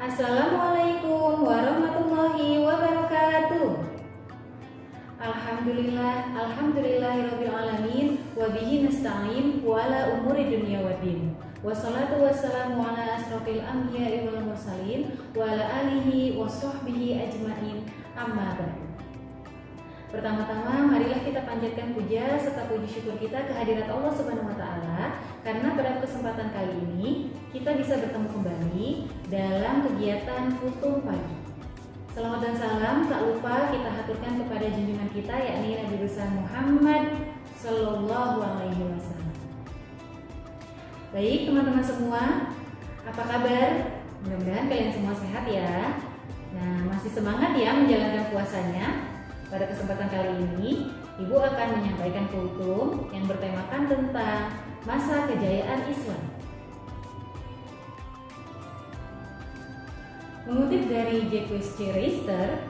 Assalamualaikum warahmatullahi wabarakatuh. Alhamdulillahirabbil alamin wa bihi nasta'in wa ala umuri dunya waddin. Wassalatu wassalamu ala asrofil anbiya'i wal mursalin wa ala alihi wa sahbihi ajmain. Amma ba'du. Pertama-tama marilah kita panjatkan puja serta puji syukur kita kehadirat Allah Subhanahu wa taala karena pada kesempatan kali ini kita bisa bertemu kembali dalam kegiatan Kultum Pagi. Salawat dan salam tak lupa kita haturkan kepada junjungan kita yakni Nabi besar Muhammad sallallahu alaihi wasallam. Baik teman-teman semua, apa kabar? Mudah-mudahan kalian semua sehat ya. Nah, masih semangat ya menjalankan puasanya? Pada kesempatan kali ini, Ibu akan menyampaikan kultum yang bertemakan tentang masa kejayaan Islam. Mengutip dari Jacques Riester,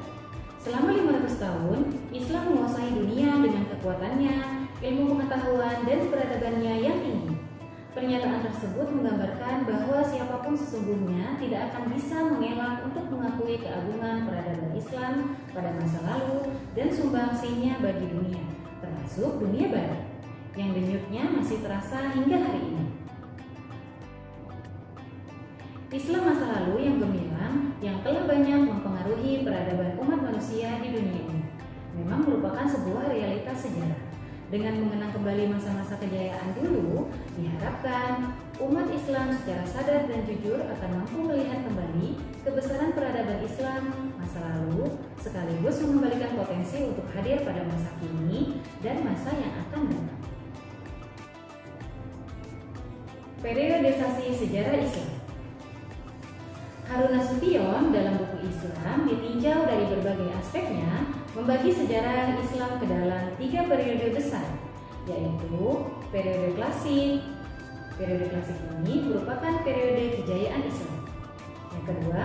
selama 500 tahun, Islam menguasai dunia dengan kekuatannya, ilmu pengetahuan, dan peradabannya yang tinggi. Pernyataan tersebut menggambarkan bahwa siapapun sesungguhnya tidak akan bisa mengelak untuk mengakui keagungan peradaban Islam pada masa lalu dan sumbangsinya bagi dunia, termasuk dunia barat, yang denyutnya masih terasa hingga hari ini. Islam masa lalu yang gemilang, yang telah banyak mempengaruhi peradaban umat manusia di dunia ini, memang merupakan sebuah realitas sejarah. Dengan mengenang kembali masa-masa kejayaan dulu, diharapkan umat Islam secara sadar dan jujur akan mampu melihat kembali kebesaran peradaban Islam masa lalu, sekaligus mengembalikan potensi untuk hadir pada masa kini dan masa yang akan datang. Periodisasi sejarah Islam. Harun Nasution dalam buku Islam ditinjau dari berbagai aspeknya membagi sejarah Islam ke dalam 3 periode besar, yaitu periode klasik. Periode klasik ini merupakan periode kejayaan Islam. Yang kedua,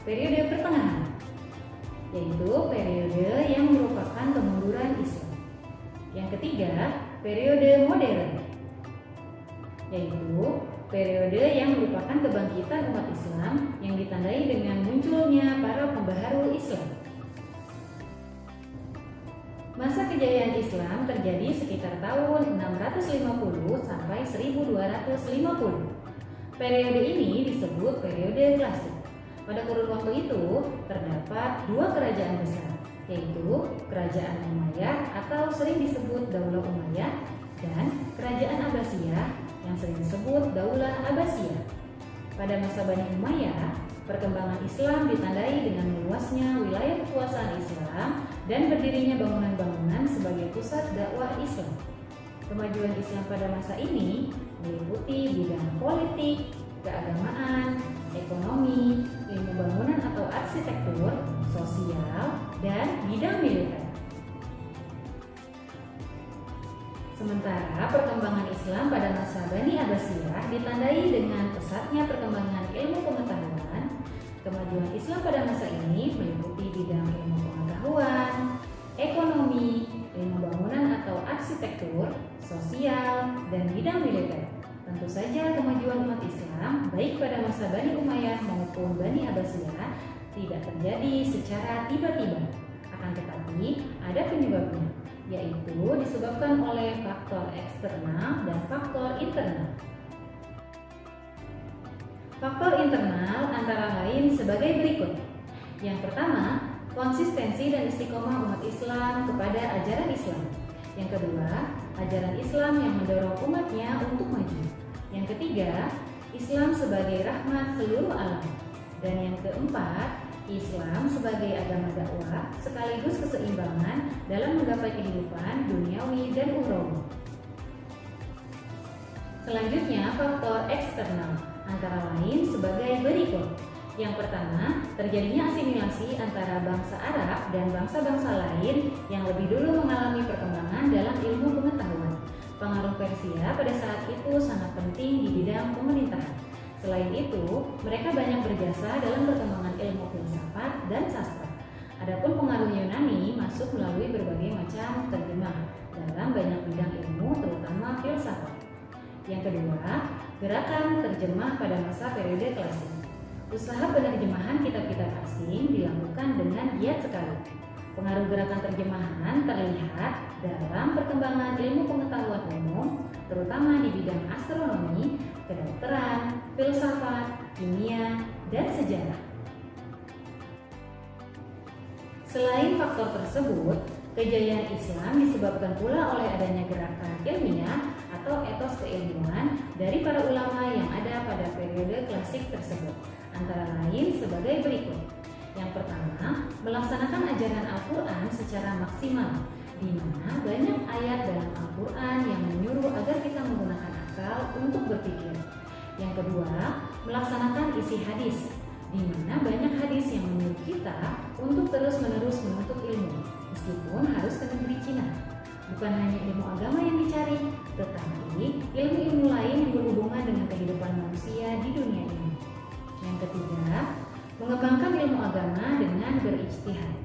periode pertengahan, yaitu periode yang merupakan kemunduran Islam. Yang ketiga, periode modern, yaitu periode yang merupakan kebangkitan umat Islam yang ditandai dengan munculnya para pembaharu Islam. Masa kejayaan Islam terjadi sekitar tahun 650 sampai 1250. Periode ini disebut periode klasik. Pada kurun waktu itu terdapat 2 kerajaan besar, yaitu Kerajaan Umayyah atau sering disebut Daulah Umayyah dan Kerajaan Abbasiyah yang sering disebut Daulah Abbasiyah. Pada masa Bani Umayyah, perkembangan Islam ditandai dengan meluasnya wilayah kekuasaan Islam dan berdirinya bangunan-bangunan sebagai pusat dakwah Islam. Kemajuan Islam pada masa ini meliputi bidang politik, keagamaan, ekonomi, ilmu bangunan atau arsitektur, sosial, dan bidang militer. Sementara perkembangan Islam pada masa Bani Abbasiyah ditandai dengan pesatnya perkembangan ilmu pengetahuan. Kemajuan Islam pada masa ini meliputi bidang ilmu pengetahuan, ekonomi, ilmu bangunan atau arsitektur, sosial, dan bidang militer. Tentu saja kemajuan umat Islam baik pada masa Bani Umayyah maupun Bani Abbasiyah tidak terjadi secara tiba-tiba. Akan tetapi ada penyebabnya, yaitu disebabkan oleh faktor eksternal dan faktor internal. Faktor internal antara lain sebagai berikut. Yang pertama, konsistensi dan istiqomah umat Islam kepada ajaran Islam. Yang kedua, ajaran Islam yang mendorong umatnya untuk maju. Yang ketiga, Islam sebagai rahmat seluruh alam. Dan yang keempat, Islam sebagai agama dakwah sekaligus keseimbangan dalam menggapai kehidupan duniawi dan ukhrawi. Selanjutnya, faktor eksternal antara lain sebagai berikut. Yang pertama, terjadinya asimilasi antara bangsa Arab dan bangsa-bangsa lain yang lebih dulu mengalami perkembangan dalam ilmu pengetahuan. Pengaruh Persia pada saat itu sangat penting di bidang pemerintahan. Selain itu, mereka banyak berjasa dalam perkembangan ilmu filsafat dan sastra. Adapun pengaruh Yunani masuk melalui berbagai macam terjemah dalam banyak bidang ilmu, terutama filsafat. Yang kedua, gerakan terjemah pada masa periode klasik. Usaha penerjemahan kitab-kitab asing dilakukan dengan giat sekali. Pengaruh gerakan terjemahan terlihat dalam perkembangan ilmu pengetahuan umum, terutama di bidang astronomi, kedokteran, filsafat, kimia, dan sejarah. Selain faktor tersebut, kejayaan Islam disebabkan pula oleh adanya gerakan ilmiah atau etos keilmuan dari para ulama yang ada pada periode klasik tersebut, antara lain sebagai berikut. Yang pertama, melaksanakan ajaran Al-Quran secara maksimal, di mana banyak ayat dalam Al-Quran yang menyuruh agar kita menggunakan akal untuk berpikir. Yang kedua, melaksanakan isi hadis, di mana banyak hadis yang menyuruh kita untuk terus-menerus menuntut ilmu, meskipun harus ke negeri Cina. Bukan hanya ilmu agama yang dicari, tetapi ilmu-ilmu lain yang berhubungan dengan kehidupan manusia di dunia ini. Yang ketiga, mengembangkan ilmu agama dengan berijtihad.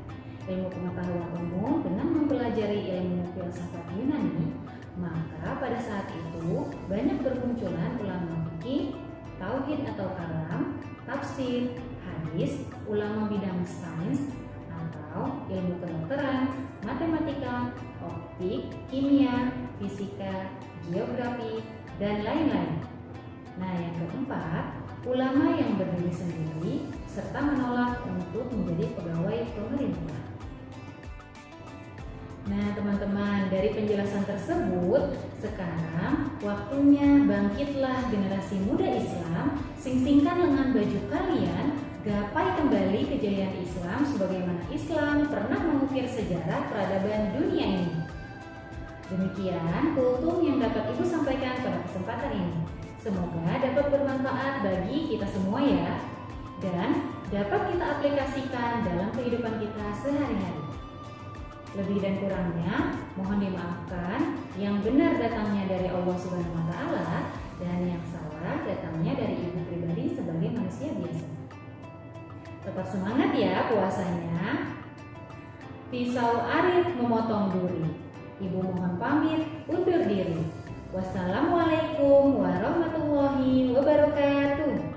Ilmu pengetahuan umum dengan mempelajari ilmu filsafat Yunani, maka pada saat itu banyak bermunculan ulama fikih, tauhid atau kalam, tafsir, hadis, ulama bidang sains atau ilmu kedokteran, matematika, optik, kimia, fisika, geografi, dan lain-lain. Nah, yang keempat, ulama yang berdiri sendiri serta menolak untuk menjadi pegawai pemerintah. Nah, teman-teman, dari penjelasan tersebut, sekarang waktunya bangkitlah generasi muda Islam, sing-singkan lengan baju kalian, gapai kembali kejayaan Islam sebagaimana Islam pernah mengukir sejarah peradaban dunia ini. Demikian kultum yang dapat Ibu sampaikan pada kesempatan ini. Semoga dapat bermanfaat bagi kita semua ya, dan dapat kita aplikasikan dalam kehidupan kita sehari-hari. Lebih dan kurangnya mohon dimaafkan, yang benar datangnya dari Allah Subhanahu wa Ta'ala dan yang salah datangnya dari Ibu pribadi sebagai manusia biasa. Tetap semangat ya puasanya. Pisau arit memotong duri. Ibu mohon pamit undur diri. Wassalamualaikum warahmatullahi wabarakatuh.